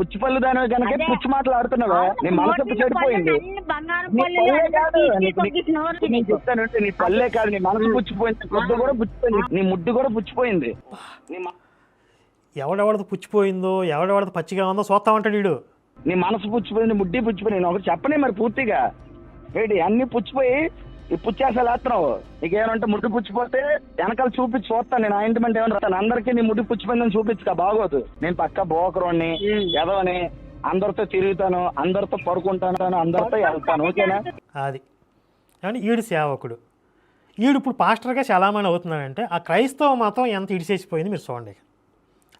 పుచ్చిపల్లి దాని కనుక పుచ్చి మాట్లాడుతున్నావు. నీ మనసు చెడిపోయింది. నేను చెప్తాను, నీ పల్లె కాదు, నీ మనసు పుచ్చిపోయింది. ముద్దు కూడా పుచ్చిపోయింది, నీ ముడ్డు కూడా పుచ్చిపోయింది. ఎవడెవడది పుచ్చిపోయిందో ఎవడెవడది పచ్చిగా ఉందో చూస్తామంటాడు వీడు. నీ మనసు పుచ్చిపోయింది, ముడ్డి పుచ్చిపోయింది. నేను ఒకటి చెప్పనే మరి పూర్తిగా ఏంటి అన్ని పుచ్చిపోయి ఈ పుచ్చేసలు వేస్తున్నావు. నీకేమంటే ముడ్డు పుచ్చిపోతే వెనకాల చూపించి చూస్తాను నేను. ఆయింట్మెంట్ ఏమైనా రాస్తాను. అందరికీ నీ ముడ్డు పుచ్చిపోయిందని చూపించుక బాగోదు. నేను పక్క బోకరోని ఎదవని అందరితో తిరుగుతాను, అందరితో పడుకుంటాను, అందరితో వెళ్తాను. ఓకేనా? అది కానీ ఈడు సేవకుడు. ఈడు ఇప్పుడు పాస్టర్గా చాలామంది అవుతున్నాడంటే ఆ క్రైస్తవ మతం ఎంత ఇడిసేసిపోయింది మీరు చూడండి.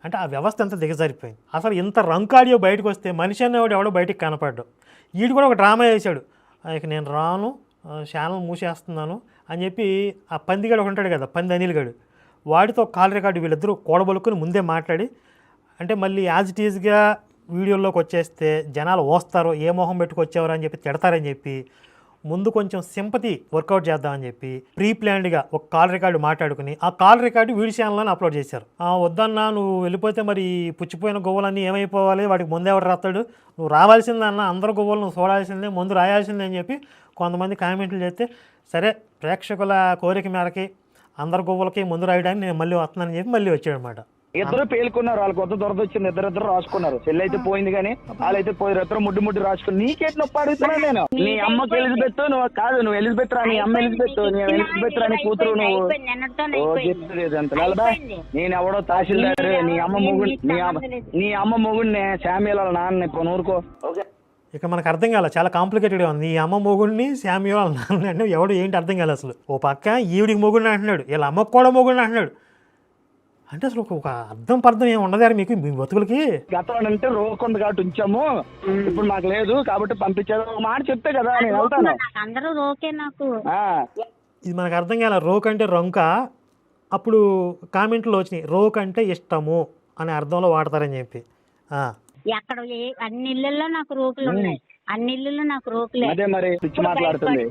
అంటే ఆ వ్యవస్థ ఎంత దిగజారిపోయింది. అసలు ఇంత రంకాడియో బయటకు వస్తే మనిషి అనేవాడు ఎవడో బయటికి కనపడ్డాడు. ఈడు కూడా ఒక డ్రామా వేశాడు. ఇక నేను రాను, ఛానల్ మూసేస్తున్నాను అని చెప్పి ఆ పందిగాడు ఒక ఉంటాడు కదా, పంది అనిల్ గడు, వాడితో కాల్ రికార్డు వీళ్ళిద్దరూ కూడబలుకుని ముందే మాట్లాడి, అంటే మళ్ళీ యాజ్ ఇట్ ఈజ్గా వీడియోలోకి వచ్చేస్తే జనాలు వస్తారు, ఏ మొహం పెట్టుకొచ్చేవారు అని చెప్పి తిడతారని చెప్పి ముందు కొంచెం సింపతి వర్కౌట్ చేద్దామని చెప్పి ప్రీ ప్లాన్డ్గా ఒక కాల్ రికార్డు మాట్లాడుకుని ఆ కాల్ రికార్డు వీడియో ఛానల్లోనే అప్లోడ్ చేశారు. వద్దన్నా నువ్వు వెళ్ళిపోతే మరి పుచ్చిపోయిన గొవ్వలన్నీ ఏమైపోవాలి, వాటికి ముందు ఎవరు రాస్తాడు, నువ్వు రావాల్సిందన్న అందరు గొవ్వలు నువ్వు చూడాల్సిందే, ముందు రాయాల్సిందే అని చెప్పి కొంతమంది కామెంట్లు చేస్తే, సరే ప్రేక్షకుల కోరిక మేరకి అందరు గొవ్వలకి ముందు రాయడానికి నేను మళ్ళీ వస్తున్నానని చెప్పి మళ్ళీ వచ్చాడు అనమాట. ఇద్దరు పేలుకున్నారు, వాళ్ళకి కొత్త దొరద వచ్చింది, ఇద్దరు రాసుకున్నారు. చెల్లి అయితే పోయింది కానీ వాళ్ళైతే పోయి ఇద్దరు ముడ్డు రాసుకుని. నీకేట్ నొప్పి అడుగుతున్నా నేను. నీ అమ్మకి ఎలిజబెత్ నువ్వు కాదు, నువ్వు ఎలిజబెత్ రా, నీ అమ్మ ఎలిజబెత్, నేను ఎలిజబెత్ రాని కూతురు నువ్వు చెప్తుంది అంత లేదా. నేను ఎవడో తహసీల్దార్, నీ అమ్మ మొగుడు, నీ అమ్మ మొగుడిని శామ్యుల్ వాళ్ళ నాన్న కొనుక్కో. ఓకే, ఇక మనకు అర్థం కాలే, చాలా కాంప్లికేటెడ్గా ఉంది. ఈ అమ్మ మొగుడిని శామ్యుల్ వాళ్ళ నాన్న అంటే ఎవడు ఏంటి అర్థం కాలేదు అసలు. ఓ పక్క ఈవిడికి మొగుడిని అంటున్నాడు, వీళ్ళ అమ్మకు కూడా మొగుడిని అంటున్నాడు. అంటే అసలు ఒక అర్థం పర్థం ఏమి ఉండదు మీకు మీ బతుకులకి. గతంలో అంటే రోకుంది కాబట్టి ఉంచాము, ఇప్పుడు మాకు లేదు కాబట్టి పంపించారు. ఒక మాట చెప్తే కదా నేను వెళ్తాను. ఇది మనకు అర్థం కాలే. రోక్ అంటే రొంక. అప్పుడు కామెంట్లో వచ్చినాయి రోక్ అంటే ఇష్టము అనే అర్థంలో వాడతారని చెప్పి. ఎక్కడ అన్ని ఇళ్ళల్లో నాకు రోకులు ఉన్నాయి, అన్ని ఇళ్ళల్లో నాకు రోకులే. అదే మరి పిచ్చి మాట్లాడుతుంది.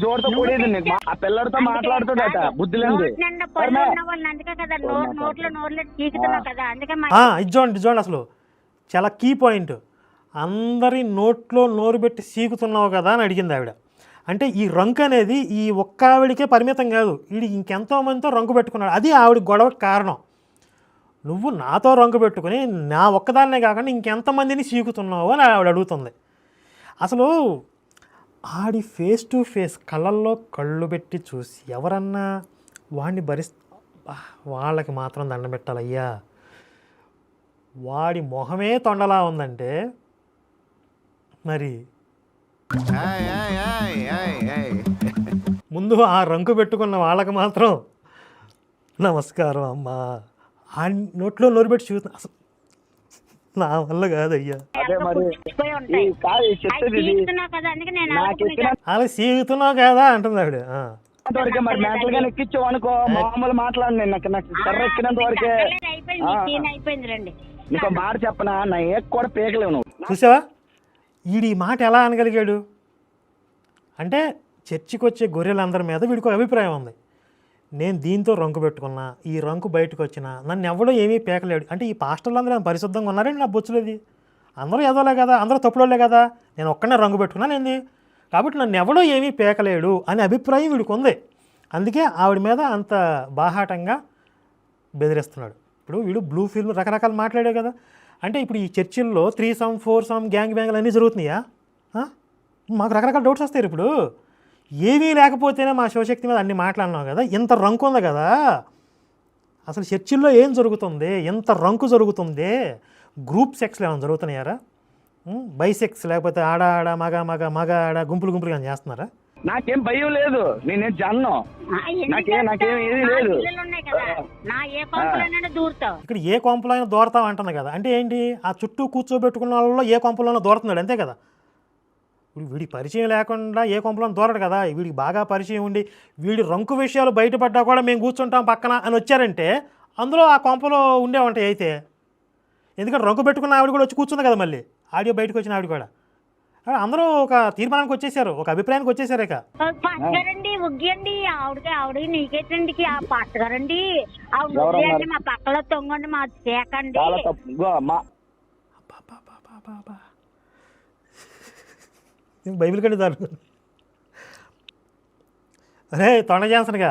జోరుతో కూడేది ఆ పిల్లడితో మాట్లాడుతుందట బుద్ధి లేదు. అందుకే కదా నోట్లో చీకుతున్నావు కదా, అందుకే ఇది చూడండి అసలు చాలా కీ పాయింట్. అందరి నోట్లో నోరు పెట్టి సీకుతున్నావు కదా అని అడిగింది ఆవిడ. అంటే ఈ రంకు అనేది ఈ ఒక్క ఆవిడికే పరిమితం కాదు, వీడికి ఇంకెంతో మందితో రంకు పెట్టుకున్నాడు. అది ఆవిడ గొడవకి కారణం. నువ్వు నాతో రంగు పెట్టుకుని నా ఒక్కదాన్నే కాకుండా ఇంకెంతమందిని సీకుతున్నావు అని ఆవిడ అడుగుతుంది. అసలు ఆడి ఫేస్ టు ఫేస్ కళ్ళల్లో కళ్ళు పెట్టి చూసి ఎవరన్నా వాడిని వాళ్ళకి మాత్రం దండం పెట్టాలయ్యా. వాడి మొహమే తొండలా ఉందంటే మరి ముందు ఆ రంగు పెట్టుకున్న వాళ్ళకి మాత్రం నమస్కారం అమ్మా. ఆ నోట్లో నోరు పెట్టి చూస్తున్నా, అసలు నా వల్ల కాదయ్యా. అలా సీగుతున్నావు కదా అంటుంది ఆవిడ. ఎక్కించావు అనుకో మామూలు మాట్లాడి నాకు కర్ర ఎక్కినంత వరకే. నీకు మాట చెప్పనా, నా ఏక్ కూడా పేకలేవు నువ్వు. చూసావా వీడి మాట ఎలా అనగలిగాడు అంటే చర్చికి వచ్చే గొర్రెలందరి మీద వీడికి అభిప్రాయం ఉంది. నేను దీంతో రంకు పెట్టుకున్నా, ఈ రంకు బయటకు వచ్చినా నన్ను ఎవడో ఏమీ పేకలేడు. అంటే ఈ పాస్టర్లు అందరూ పరిశుద్ధంగా ఉన్నారండి, నా బొచ్చులేది అందరూ ఎదవలే కదా, అందరూ తప్పులోలే కదా, నేను ఒక్కనే రంగు పెట్టుకున్నాను ఏంది, కాబట్టి నన్ను ఎవడో ఏమీ పేకలేడు అనే అభిప్రాయం వీడికి ఉంది. అందుకే ఆవిడ మీద అంత బాహాటంగా బెదిరిస్తున్నాడు. ఇప్పుడు వీడు బ్లూ ఫిల్మ్ రకరకాలు మాట్లాడే కదా. అంటే ఇప్పుడు ఈ చర్చిల్లో 3 సమ్ 4 సమ్ గ్యాంగ్లు అన్నీ జరుగుతున్నాయా? మాకు రకరకాల డౌట్స్ వస్తాయి. ఇప్పుడు ఏమీ లేకపోతేనే మా శివశక్తి మీద అన్ని మాట్లాడినావు కదా, ఇంత రంకు ఉంది కదా, అసలు చర్చిల్లో ఏం జరుగుతుంది, ఎంత రంకు జరుగుతుంది, గ్రూప్ సెక్స్లు ఏమైనా జరుగుతున్నాయారా, బైసెక్స్ లేకపోతే ఆడ ఆడ మగ మగ మగ ఆడ గుంపులు కానీ చేస్తున్నారా? నాకేం భయం లేదు, నేనేం జన్ను, నాకేం ఏది లేదు. ఇక్కడ ఏ కొంపలో అయినా దూరతావు అంటుంది కదా. అంటే ఏంటి, ఆ చుట్టూ కూర్చోబెట్టుకున్న వాళ్ళలో ఏ కొంపలోనో దూరుతున్నాడు అంతే కదా. వీడికి పరిచయం లేకుండా ఏ కొంపలను దూరడు కదా. వీడికి బాగా పరిచయం ఉండి వీడి రంకు విషయాలు బయటపడ్డా కూడా మేము కూర్చుంటాం పక్కన అని వచ్చారంటే అందులో ఆ కొంపలో ఉండేవంటాయి అయితే. ఎందుకంటే రంకు పెట్టుకున్న ఆవిడ కూడా వచ్చి కూర్చుంది కదా, మళ్ళీ ఆడియో బయటకు వచ్చిన ఆవిడ కూడా. అందరూ ఒక తీర్మానానికి వచ్చేసారు, ఒక అభిప్రాయానికి వచ్చేసారు. ఇక ఉగ్గియండి ఆవిడ నీకేటండి ఆ పట్టగారండి ఆవిడ ఎవరన్నారు? ఉగ్గియండి మా పక్కలో తొంగండి మా చేకండి చాలా తప్పు. ఇగో బైబిల్ కంటే దారు అరే తొండ జాన్సన్గా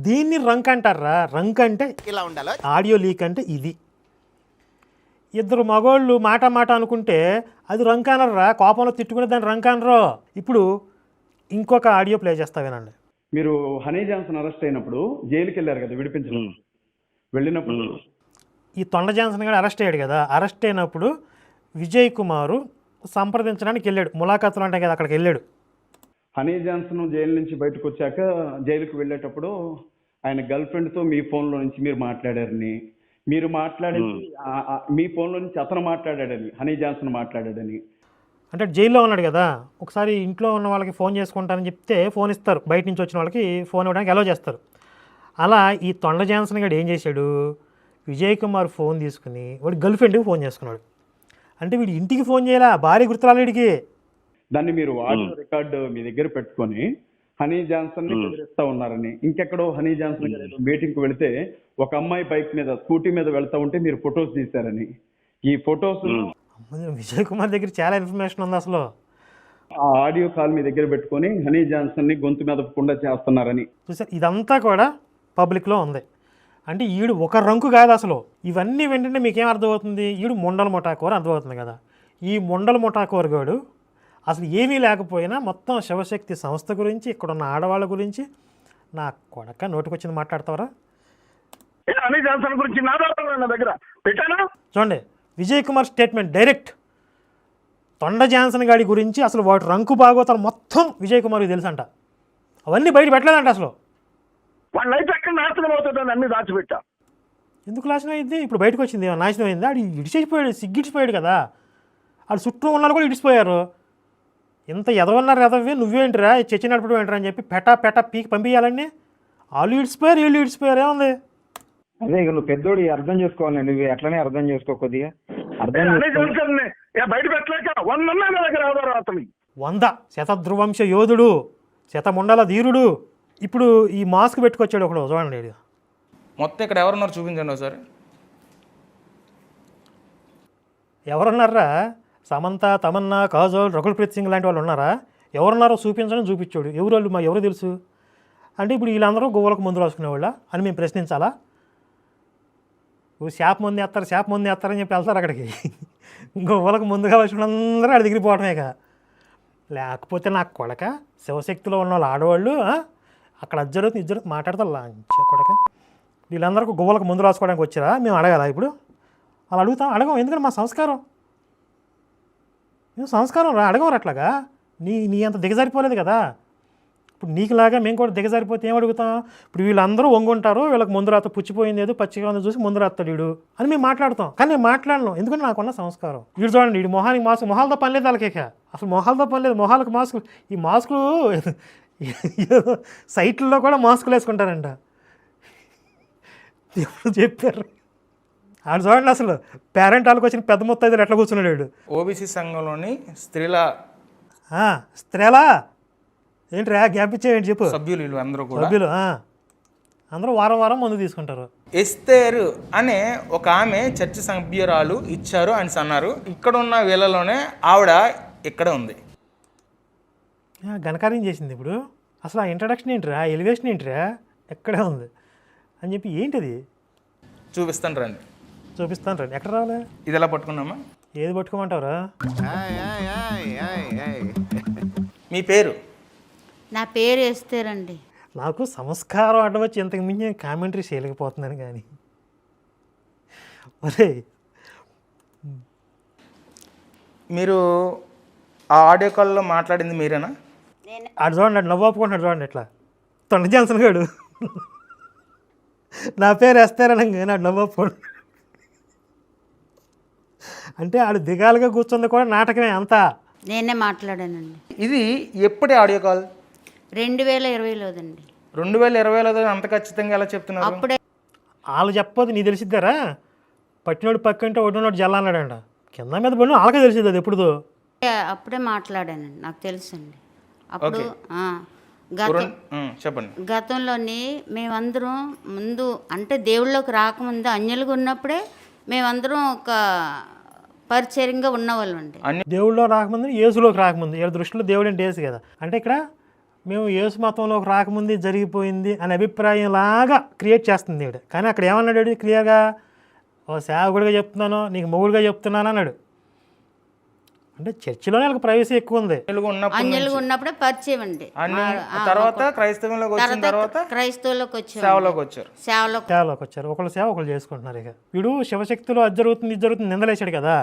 దీన్ని రంక్ అంటారా? రంక్ అంటే ఇలా ఉండాలి. ఆడియో లీక్ అంటే ఇది. ఇద్దరు మగోళ్ళు మాట అనుకుంటే అది రంక్ అనరా? కోపంలో తిట్టుకునే దాన్ని రంక్ అనరు. ఇప్పుడు ఇంకొక ఆడియో ప్లే చేస్తా వినండి. మీరు హనీ జాన్సన్ అరెస్ట్ అయినప్పుడు జైలుకి వెళ్ళారు కదా విడిపించడం, వెళ్ళినప్పుడు ఈ తొండ జాన్సన్ గారు అరెస్ట్ అయ్యాడు కదా. అరెస్ట్ అయినప్పుడు విజయ్ కుమారు సంప్రదించడానికి వెళ్ళాడు. ములాఖాతులు ఉంటాయి కదా, అక్కడికి వెళ్ళాడు. హనీ జాన్సన్ జైలు నుంచి బయటకు వచ్చాక జైలుకి వెళ్ళేటప్పుడు ఆయన గర్ల్ ఫ్రెండ్తో మీ ఫోన్లో నుంచి మీరు మాట్లాడారని, మీరు మాట్లాడేది మీ ఫోన్లో నుంచి అతను మాట్లాడాడని, హనీ జాన్సన్ మాట్లాడాడని. అంటే జైల్లో ఉన్నాడు కదా, ఒకసారి ఇంట్లో ఉన్న వాళ్ళకి ఫోన్ చేసుకుంటానని చెప్తే ఫోన్ ఇస్తారు, బయట నుంచి వచ్చిన వాళ్ళకి ఫోన్ ఇవ్వడానికి అలౌ చేస్తారు. అలా ఈ తొండ జాన్సన్ గారు ఏం చేశాడు, విజయ్ కుమార్ ఫోన్ తీసుకుని వాడు గర్ల్ ఫ్రెండ్కి ఫోన్ చేసుకున్నాడు. అంటే వీడు ఇంటికి ఫోన్ చేయాలా, భార్య గుర్తురాలేడికి. దాన్ని మీరు ఆడియో రికార్డు మీ దగ్గర పెట్టుకొని హనీ జాన్సన్ ని బెదిరిస్తా ఉన్నారని, ఇంకెక్కడో హనీ జాన్సన్ గారు మీటింగ్ కు వెళితే ఒక అమ్మాయి బైక్ మీద స్కూటీ మీద వెళ్తా ఉంటే మీరు ఫొటోస్ తీశారని, ఈ ఫొటోస్ విజయ్ కుమార్ దగ్గర చాలా ఇన్ఫర్మేషన్ ఉంది అసలు. ఆ ఆడియో కాల్ మీ దగ్గర పెట్టుకొని హనీ జాన్సన్ ని గొంతు మెదపకుండా చేస్తున్నారని చూసారు, ఇదంతా కూడా పబ్లిక్లో ఉంది. అంటే ఈడు ఒక రంకు కాదు అసలు. ఇవన్నీ వెంటనే మీకేం అర్థమవుతుంది, ఈడు ముండల ముఠాకోరు అర్థమవుతుంది కదా. ఈ ముండల ముఠాకోరు గాడు అసలు ఏమీ లేకపోయినా మొత్తం శివశక్తి సంస్థ గురించి, ఇక్కడున్న ఆడవాళ్ళ గురించి నా కొడక నోటికొచ్చింది మాట్లాడతావరా? హనీ జాన్సన్ గురించి నా దగ్గర పెట్టాను. చూడండి విజయ్ కుమార్ స్టేట్మెంట్ డైరెక్ట్. తొండ జాన్సన్ గాడి గురించి అసలు వాటి రంకు బాగోతాలు మొత్తం విజయ్ కుమార్కి తెలుసంట. అవన్నీ బయట పెట్టలేదంట అసలు. వాళ్ళ లైఫ్ ఎక్కడ నాశనం అవుతుందని అన్ని దాచిపెట్టా. ఎందుకు నాశనం అయింది? ఇప్పుడు బయటకు వచ్చింది, నాశనం అయింది. ఆడు ఇడిచేసిపోయాడు, సిగ్గిడిచిపోయాడు కదా. ఆడు చుట్టూ ఉన్న కూడా ఇడిచిపోయారు. ఇంత ఎదవన్నారు ఎదవి, నువ్వేంటిరా చర్చ నడపడం ఏంటరా అని చెప్పి పెటా పీకి పంపించాలండి. వాళ్ళు ఇడిచిపోయారు, వీళ్ళు ఇడిచిపోయారు, ఏముంది? అదే ఇక నువ్వు పెద్దోడు అర్థం చేసుకోవాలి, నువ్వు ఎట్లనే అర్థం చేసుకో కొద్దిగా అర్థం బయట పెట్టలేక 100 శతధ్రువంశ యోధుడు, శతముండల ధీరుడు. ఇప్పుడు ఈ మాస్క్ పెట్టుకొచ్చాడు ఒకడు, చూడండి. మొత్తం ఇక్కడ ఎవరున్నారు చూపించండి ఒకసారి. ఎవరున్నారా? సమంత, తమన్నా, కాజోల్, రకుల్ ప్రీత్ సింగ్ లాంటి వాళ్ళు ఉన్నారా? ఎవరున్నారో చూపించాడు. ఎవరు వాళ్ళు, మా ఎవరు తెలుసు అంటే ఇప్పుడు వీళ్ళందరూ గోవులకు మందు రాసుకునేవాళ్ళ అని మేము ప్రశ్నించాలా? శాప మంది వేస్తారని చెప్పి వెళ్తారు అక్కడికి. గోవులకు ముందు కావాల్సిన అందరూ అడి దగ్గరికి పోవటమేక. లేకపోతే నాకు కొడక శివశక్తిలో ఉన్న వాళ్ళు ఆడవాళ్ళు అక్కడ ఇద్దరు మాట్లాడతారు లంచ కొడక. వీళ్ళందరికీ గోవులకు ముందు రాసుకోవడానికి వచ్చారా? మేము అడగాలా ఇప్పుడు? అలా అడగం. ఎందుకంటే మా సంస్కారం. మేము సంస్కారం అడగమరు అట్లాగా. నీ అంత దిగజారిపోలేదు కదా. ఇప్పుడు నీకులాగా మేము కూడా దిగజారిపోతే ఏం అడుగుతాం? ఇప్పుడు వీళ్ళందరూ వంగుంటారు, వీళ్ళకి ముందు రాత పుచ్చిపోయింది ఏదో పచ్చిగా ఉందో చూసి ముందు రాస్తాడు వీడు అని మేము మాట్లాడతాం. కానీ నేను మాట్లాడను, ఎందుకంటే నాకున్న సంస్కారం. వీడు చూడండి, వీడు మొహానికి మాస్క్, మొహాలతో పని లేదు వాళ్ళకేక. అసలు మొహాలతో పని లేదు, మొహాలకు మాస్కులు. ఈ మాస్కులు సైట్లలో కూడా మాస్కులు వేసుకుంటారంట. ఎప్పుడు చెప్పారు? ఆడు చూడండి అసలు పేరెంట్ వాళ్ళకి వచ్చిన పెద్ద మొత్తం ఎట్లా కూర్చున్నాడు వీడు. ఓబీసీ సంఘంలోని స్త్రీలా ఏంట్రా గ్యాప్ ఇచ్చేయండి చెప్పు. సభ్యులు వీళ్ళు అందరూ కూడా సభ్యులు అందరూ వారం ముందు తీసుకుంటారు. ఎస్తేరు అనే ఒక ఆమె చర్చ సభ్యురాలు ఇచ్చారు అని అన్నారు. ఇక్కడ ఉన్న వీళ్ళలోనే ఆవిడ ఇక్కడ ఉంది, ఘనకార్యం చేసింది. ఇప్పుడు అసలు ఆ ఇంట్రడక్షన్ ఏంటిరా, ఎలివేషన్ ఏంటిరా, ఎక్కడే ఉంది అని చెప్పి ఏంటిది చూపిస్తాను రండి. చూపిస్తాను రండి. ఎక్కడ రావాలి? ఇది ఎలా పట్టుకున్నామా? ఏది పట్టుకోమంటావురా? మీ పేరు? నా పేరు ఎస్తేరండి. నాకు సంస్కారం అడ్డవచ్చి ఇంతకు మించి కామెంటరీ చేయలేకపోతున్నాను. కానీ ఒరే మీరు ఆ ఆడియో కాల్లో మాట్లాడింది మీరేనా? అటు చూడండి, అటు నవ్వు ఒప్పుకుంటున్నాడు చూడండి. ఇట్లా తొండ జాన్సన్ గాడు నా పేరు వేస్తారనగా నాడు నవ్వు ఒప్పుకుంటున్నాడు. అంటే ఆడు దిగాలుగా కూర్చుంది కూడా నాటకమే అంతా. నేనే మాట్లాడానండి. ఇది ఎప్పటి ఆడియో కాల్? 2020లోదండి. 2020లో అంత ఖచ్చితంగా ఎలా చెప్తున్నారు? అప్పుడే వాళ్ళు చెప్పదు నీ తెలిసిద్దారా? పట్టినోడు పక్కంటే ఒడినోడు జల్ల అన్నాడంట. కింద మీద పడిన వాళ్ళకే తెలిసిద్ది అది ఎప్పుడుదో. అప్పుడే మాట్లాడానండి, నాకు తెలుసండి. అప్పుడు గతం చెప్పండి. గతంలోని మేమందరం ముందు అంటే దేవుళ్ళలోకి రాకముందు అన్యులుగా ఉన్నప్పుడే మేమందరం ఒక పరిచర్యంగా ఉన్నవాళ్ళం అండి. దేవుళ్ళలో రాకముందు యేసులోకి రాకముందు వీళ్ళ దృష్టిలో దేవుడు అంటే యేసు కదా. అంటే ఇక్కడ మేము యేసు మతంలోకి రాకముందు జరిగిపోయింది అనే అభిప్రాయం లాగా క్రియేట్ చేస్తుంది దేవుడు. కానీ అక్కడ ఏమన్నాడు క్లియర్గా, ఓ సేవకుడిగా చెప్తున్నాను, నీకు మొగుడుగా చెప్తున్నాను అన్నాడు. అంటే చర్చిలోనే వాళ్ళకి ప్రైవసీ ఎక్కువ ఉంది. అన్యులుగా ఉన్నప్పుడే పరిచయం అండి. తర్వాత క్రైస్తవంలోకి వచ్చిన తర్వాత క్రైస్తవులకు వచ్చాం, సేవలోకి వచ్చారు. సేవలోకి వచ్చారు. ఒకళ్ళు సేవ ఒకళ్ళు చేసుకుంటున్నారు. ఇక వీడు శివశక్తిలో అది జరుగుతుంది ఇది జరుగుతుంది నిందలేశాడు కదా.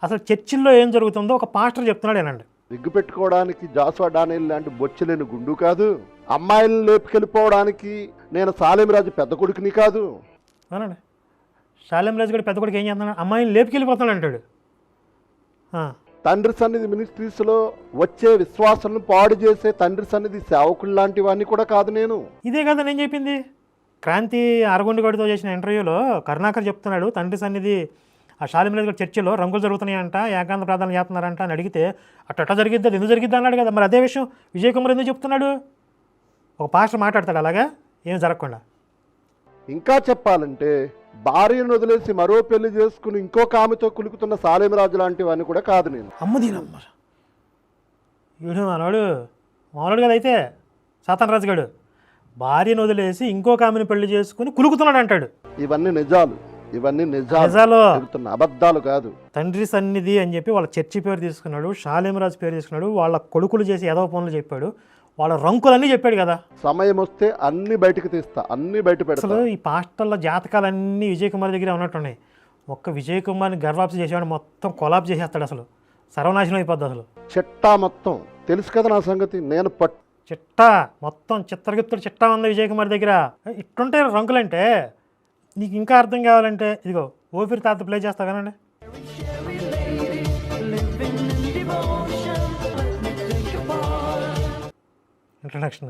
అసలు చర్చిల్లో ఏం జరుగుతుందో ఒక పాస్టర్ చెప్తున్నాడు ఏనండి. విగ్గు పెట్టుకోవడానికి జాస్వా డానియల్ లాంటి బొచ్చులేని గుండు కాదు, అమ్మాయిలను లేపుకెళ్ళిపోవడానికి నేను సాలెంరాజు పెద్ద కొడుకుని కాదు అన్నాడు. శాలెంరాజు కూడా పెద్ద కొడుకు ఏం చేస్తున్నాడు, అమ్మాయిని లేపుకెళ్ళిపోతున్నాడు అంటాడు. తండ్రి సన్నిధి మినిస్ట్రీస్లో వచ్చే విశ్వాసాలను పాడు చేసే తండ్రి సన్నిధి సేవకులు లాంటి వాడిని కూడా కాదు నేను. ఇదే కదా నేను చెప్పింది. క్రాంతి అరగొండగడితో చేసిన ఇంటర్వ్యూలో కరుణాకర్ చెప్తున్నాడు, తండ్రి సన్నిధి ఆ శాలిమరాజు గారి చర్చిలో రంగులు జరుగుతున్నాయంట, ఏకాంత ప్రార్థనలు చేస్తున్నారంట అని అడిగితే అట్ట జరిగిద్ది, అది ఎందుకు జరిగిద్ది అన్నాడు కదా. మరి అదే విషయం విజయ్ కుమార్ ఎందుకు చెప్తున్నాడు? ఒక పాస్టర్ మాట్లాడతాడు అలాగా ఏం జరగకుండా. ఇంకా చెప్పాలంటే భార్యను వదిలేసి మరో పెళ్లి చేసుకుని ఇంకొక ఆమెతో కులుకుతున్న సాలెంరాజు లాంటి వాడిని కూడా కాదు నేను. అమ్మదీనమ్మ వీడు అన్నాడు మామూలుడు కదా. అయితే సాతాన్ రాజు గారు భార్యను వదిలేసి ఇంకొక ఆమెను పెళ్లి చేసుకుని కులుకుతున్నాడు అంటాడు. ఇవన్నీ నిజాలు, ఇవన్నీ నిజాలు, అబద్ధాలు కాదు. తండ్రి సన్నిధి అని చెప్పి వాళ్ళ చర్చి పేరు తీసుకున్నాడు, శాలేమరాజు పేరు తీసుకున్నాడు, వాళ్ళ కొడుకులు చేసి ఏదో పనులు చెప్పాడు, వాళ్ళ రంకులన్నీ చెప్పాడు కదా. సమయం వస్తే అన్ని బయటకు తీస్తా, అన్ని బయట పెడతా. అసలు ఈ పాస్టర్ల జాతకాలన్నీ విజయ్ కుమార్ దగ్గర ఉన్నట్టున్నాయి. ఒక్క విజయ్ కుమార్ని గర్వాప్స్ చేసేవాడు మొత్తం కొలాప్స్ చేసేస్తాడు, అసలు సర్వనాశనం అయిపోద్ది. అసలు చిట్టా మొత్తం తెలుసు కదా నా సంగతి. నేను చిట్టా మొత్తం చిత్రగుప్తుడు చిట్టా ఉంది విజయ్ కుమార్ దగ్గర. ఇట్టుంటే రంకులంటే నీకు ఇంకా అర్థం కావాలంటే ఇదిగో ఓపిరి తాత ప్లే చేస్తా కానండి. ఇంట్రడక్షన్